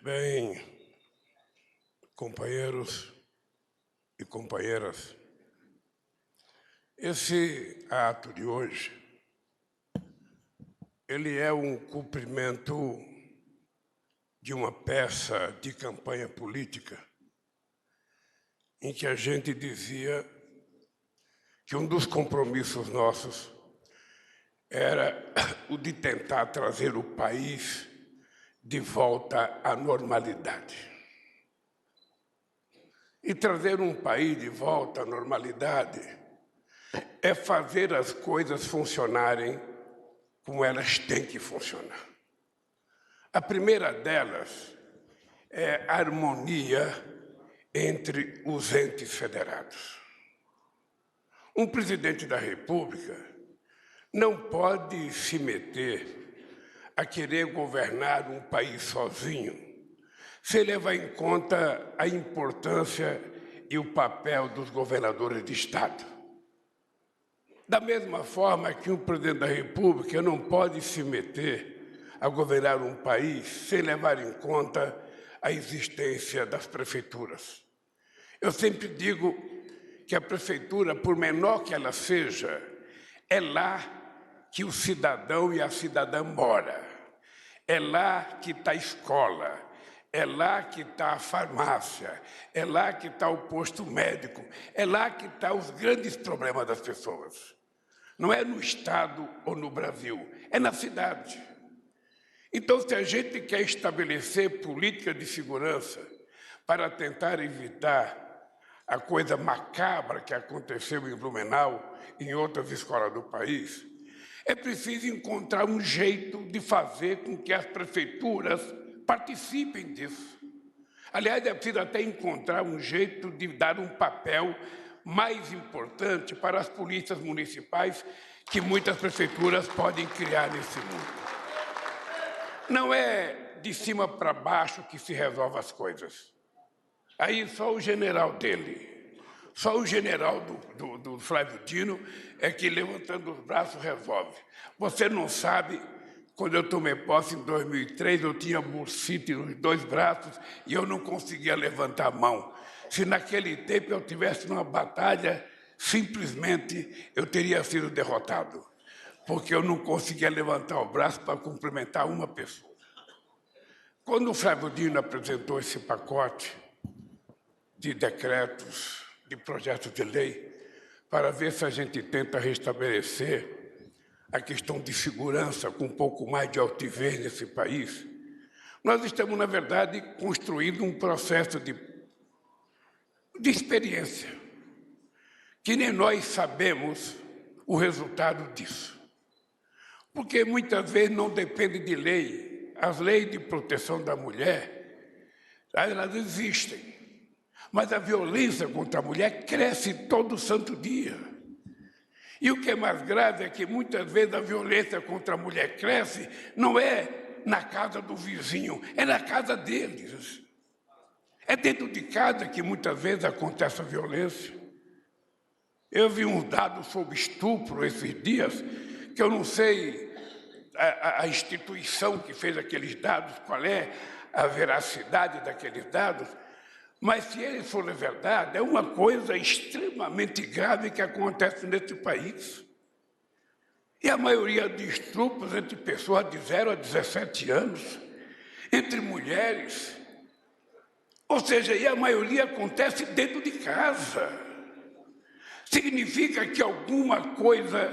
Bem, companheiros e companheiras, esse ato de hoje, ele é um cumprimento de uma peça de campanha política em que a gente dizia que um dos compromissos nossos era o de tentar trazer o país de volta à normalidade. E trazer um país de volta à normalidade é fazer as coisas funcionarem como elas têm que funcionar. A primeira delas é a harmonia entre os entes federados. Um presidente da República não pode se meter a querer governar um país sozinho, sem levar em conta a importância e o papel dos governadores de Estado. Da mesma forma que um presidente da República não pode se meter a governar um país sem levar em conta a existência das prefeituras. Eu sempre digo que a prefeitura, por menor que ela seja, é lá que o cidadão e a cidadã mora. É lá que está a escola, é lá que está a farmácia, é lá que está o posto médico, é lá que estão os grandes problemas das pessoas. Não é no Estado ou no Brasil, é na cidade. Então, se a gente quer estabelecer política de segurança para tentar evitar a coisa macabra que aconteceu em Blumenau e em outras escolas do país, é preciso encontrar um jeito de fazer com que as prefeituras participem disso. Aliás, é preciso até encontrar um jeito de dar um papel mais importante para as polícias municipais que muitas prefeituras podem criar nesse mundo. Não é de cima para baixo que se resolve as coisas. Aí só o general dele, só o general do Flávio Dino é que levantando os braços resolve. Você não sabe, quando eu tomei posse em 2003, eu tinha bursite nos dois braços e eu não conseguia levantar a mão. Se naquele tempo eu tivesse numa batalha, simplesmente eu teria sido derrotado, porque eu não conseguia levantar o braço para cumprimentar uma pessoa. Quando o Flávio Dino apresentou esse pacote de decretos, de projetos de lei, para ver se a gente tenta restabelecer a questão de segurança com um pouco mais de altivez nesse país, nós estamos, na verdade, construindo um processo de experiência, que nem nós sabemos o resultado disso. Porque muitas vezes não depende de lei. As leis de proteção da mulher, elas existem. Mas a violência contra a mulher cresce todo santo dia. E o que é mais grave é que muitas vezes a violência contra a mulher cresce não é na casa do vizinho, é na casa deles. É dentro de casa que muitas vezes acontece a violência. Eu vi uns dados sobre estupro esses dias, que eu não sei a instituição que fez aqueles dados, qual é a veracidade daqueles dados, mas se eles forem verdade, é uma coisa extremamente grave que acontece nesse país. E a maioria de estupros entre pessoas de 0 a 17 anos, entre mulheres. Ou seja, e a maioria acontece dentro de casa. Significa que alguma coisa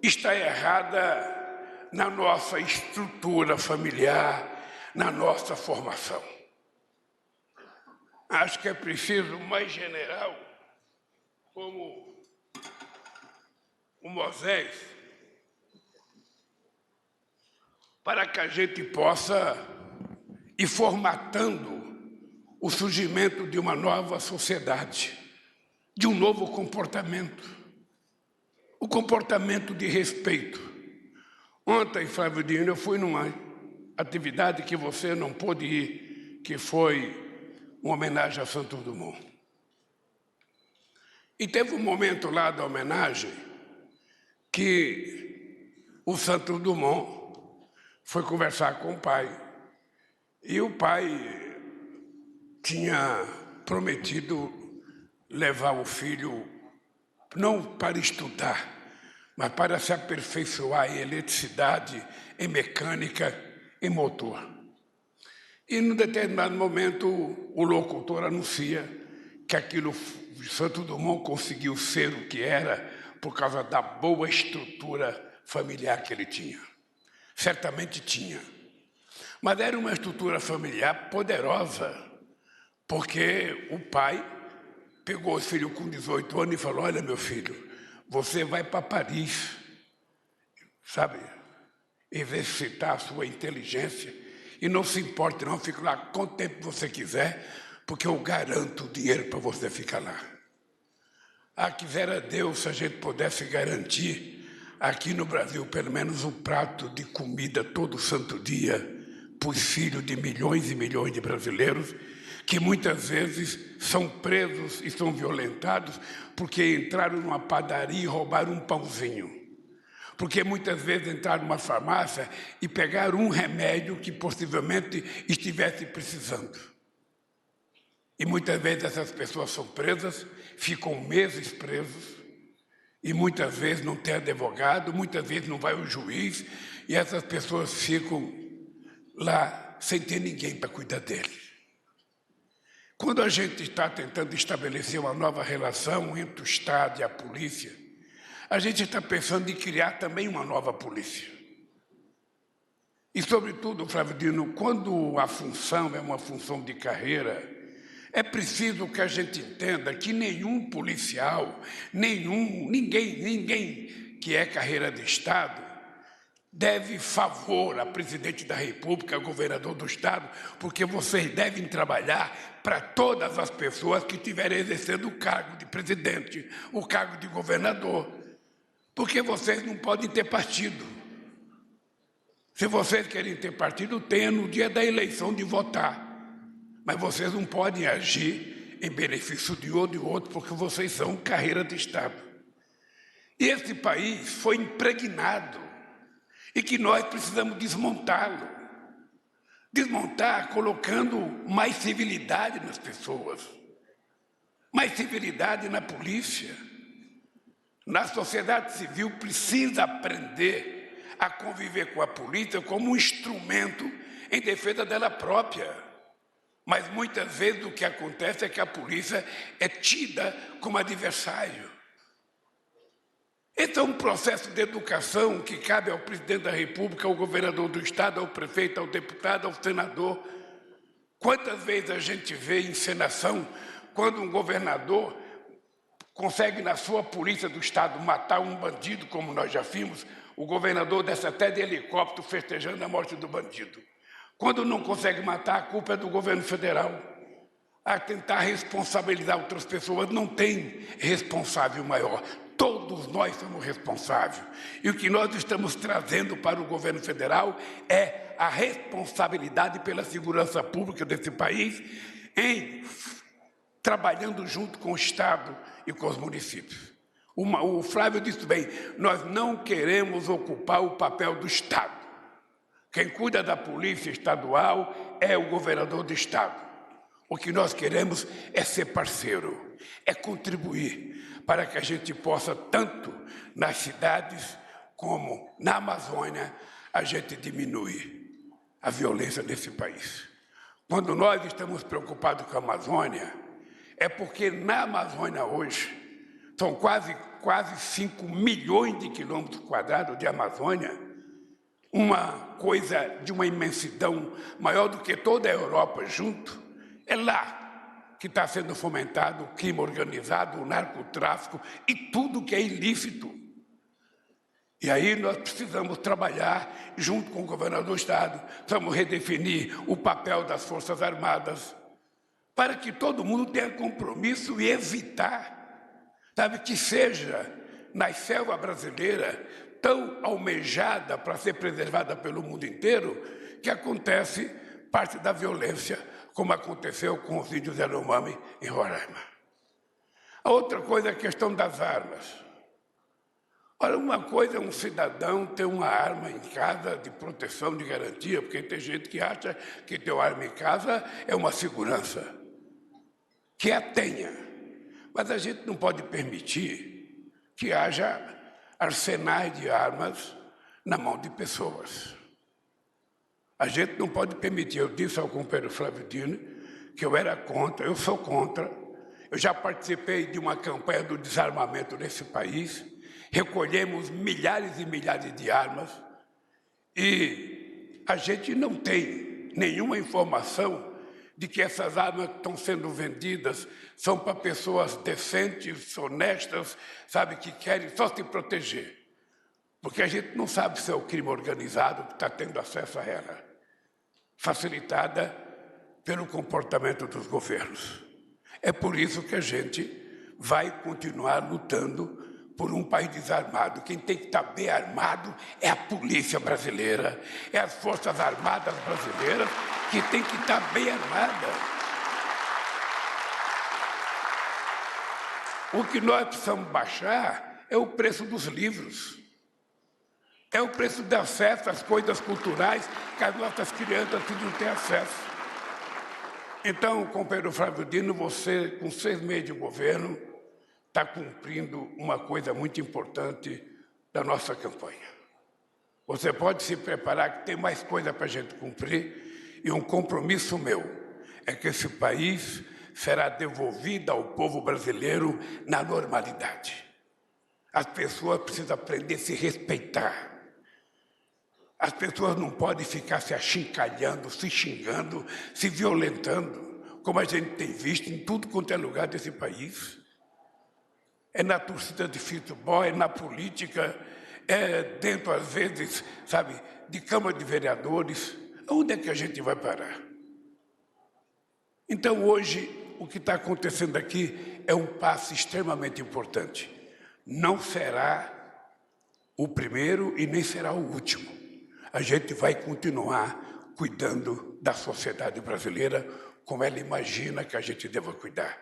está errada na nossa estrutura familiar, na nossa formação. Acho que é preciso mais general, como o Moisés, para que a gente possa ir formatando o surgimento de uma nova sociedade, de um novo comportamento, o comportamento de respeito. Ontem, Flávio Dino, eu fui numa atividade que você não pôde ir, que foi uma homenagem a Santos Dumont. E teve um momento lá da homenagem que o Santos Dumont foi conversar com o pai E o pai tinha prometido levar o filho não para estudar, mas para se aperfeiçoar em eletricidade, em mecânica, em motor. E, num determinado momento, o locutor anuncia que aquilo, Santos Dumont conseguiu ser o que era por causa da boa estrutura familiar que ele tinha. Certamente tinha. Mas era uma estrutura familiar poderosa, porque o pai pegou o filho com 18 anos e falou: olha, meu filho, você vai para Paris, sabe, exercitar a sua inteligência, e não se importe não, fique lá quanto tempo você quiser, porque eu garanto o dinheiro para você ficar lá. Ah, quisera Deus se a gente pudesse garantir aqui no Brasil pelo menos um prato de comida todo santo dia para os filhos de milhões e milhões de brasileiros, que muitas vezes são presos e são violentados porque entraram numa padaria e roubaram um pãozinho. Porque muitas vezes entraram numa farmácia e pegaram um remédio que possivelmente estivesse precisando. E muitas vezes essas pessoas são presas, ficam meses presos, e muitas vezes não tem advogado, muitas vezes não vai o juiz, e essas pessoas ficam lá sem ter ninguém para cuidar deles. Quando a gente está tentando estabelecer uma nova relação entre o Estado e a polícia, a gente está pensando em criar também uma nova polícia. E, sobretudo, Flávio Dino, quando a função é uma função de carreira, é preciso que a gente entenda que nenhum policial, ninguém que é carreira de Estado, deve favor a presidente da República, a governador do Estado, porque vocês devem trabalhar para todas as pessoas que estiverem exercendo o cargo de presidente, o cargo de governador, porque vocês não podem ter partido. Se vocês querem ter partido, tenha no dia da eleição de votar, mas vocês não podem agir em benefício de um ou de outro, porque vocês são carreira de Estado. E esse país foi impregnado, e que nós precisamos desmontá-lo. Desmontar colocando mais civilidade nas pessoas, mais civilidade na polícia. Na sociedade civil precisa aprender a conviver com a polícia como um instrumento em defesa dela própria. Mas muitas vezes o que acontece é que a polícia é tida como adversário. Esse é um processo de educação que cabe ao presidente da República, ao governador do Estado, ao prefeito, ao deputado, ao senador. Quantas vezes a gente vê encenação quando um governador consegue, na sua polícia do Estado, matar um bandido, como nós já vimos, o governador desce até de helicóptero festejando a morte do bandido. Quando não consegue matar, a culpa é do governo federal. A tentar responsabilizar outras pessoas, não tem responsável maior. Todos nós somos responsáveis. E o que nós estamos trazendo para o governo federal é a responsabilidade pela segurança pública desse país, trabalhando junto com o Estado e com os municípios. O Flávio disse bem, nós não queremos ocupar o papel do Estado. Quem cuida da polícia estadual é o governador do Estado. O que nós queremos é ser parceiro, é contribuir para que a gente possa, tanto nas cidades como na Amazônia, a gente diminuir a violência desse país. Quando nós estamos preocupados com a Amazônia, é porque na Amazônia hoje, são quase 5 milhões de quilômetros quadrados de Amazônia, uma coisa de uma imensidão maior do que toda a Europa junto. É lá que está sendo fomentado o crime organizado, o narcotráfico e tudo que é ilícito. E aí nós precisamos trabalhar junto com o governador do Estado, precisamos redefinir o papel das Forças Armadas, para que todo mundo tenha compromisso e evitar, sabe, que seja na selva brasileira tão almejada para ser preservada pelo mundo inteiro, que acontece parte da violência, como aconteceu com os índios Yanomami em Roraima. A outra coisa é a questão das armas. Ora, uma coisa é um cidadão ter uma arma em casa de proteção, de garantia, porque tem gente que acha que ter uma arma em casa é uma segurança. Que a tenha. Mas a gente não pode permitir que haja arsenais de armas na mão de pessoas. A gente não pode permitir. Eu disse ao companheiro Flávio Dino que eu era contra, eu sou contra. Eu já participei de uma campanha do desarmamento nesse país. Recolhemos milhares e milhares de armas e a gente não tem nenhuma informação de que essas armas que estão sendo vendidas são para pessoas decentes, honestas, sabe, que querem só se proteger. Porque a gente não sabe se é o crime organizado que está tendo acesso a ela, facilitada pelo comportamento dos governos. É por isso que a gente vai continuar lutando por um país desarmado. Quem tem que estar bem armado é a polícia brasileira, é as Forças Armadas brasileiras que tem que estar bem armada. O que nós precisamos baixar é o preço dos livros, é o preço de acesso às coisas culturais que as nossas crianças não têm acesso. Então, companheiro Flávio Dino, você, com 6 meses de governo, está cumprindo uma coisa muito importante da nossa campanha. Você pode se preparar que tem mais coisa para a gente cumprir e um compromisso meu é que esse país será devolvido ao povo brasileiro na normalidade. As pessoas precisam aprender a se respeitar. As pessoas não podem ficar se achincalhando, se xingando, se violentando, como a gente tem visto em tudo quanto é lugar desse país. É na torcida de futebol, é na política, é dentro, às vezes, sabe, de Câmara de Vereadores. Onde é que a gente vai parar? Então, hoje, o que está acontecendo aqui é um passo extremamente importante. Não será o primeiro e nem será o último. A gente vai continuar cuidando da sociedade brasileira como ela imagina que a gente deva cuidar,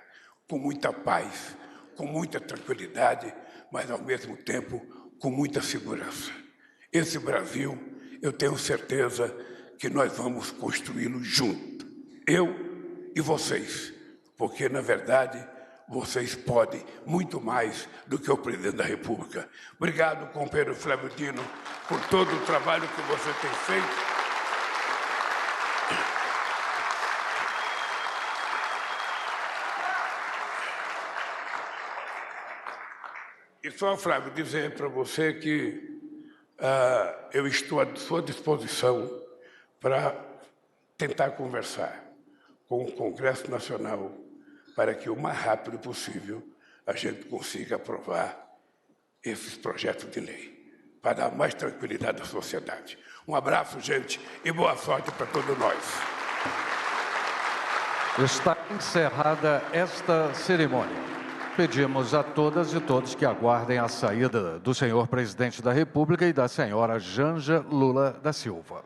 com muita paz, com muita tranquilidade, mas, ao mesmo tempo, com muita segurança. Esse Brasil, eu tenho certeza que nós vamos construí-lo junto, eu e vocês, porque, na verdade, vocês podem muito mais do que o presidente da República. Obrigado, companheiro Flávio Dino, por todo o trabalho que você tem feito. E só, Flávio, dizer para você que eu estou à sua disposição para tentar conversar com o Congresso Nacional para que o mais rápido possível a gente consiga aprovar esses projetos de lei, para dar mais tranquilidade à sociedade. Um abraço, gente, e boa sorte para todos nós. Está encerrada esta cerimônia. Pedimos a todas e todos que aguardem a saída do senhor presidente da República e da senhora Janja Lula da Silva.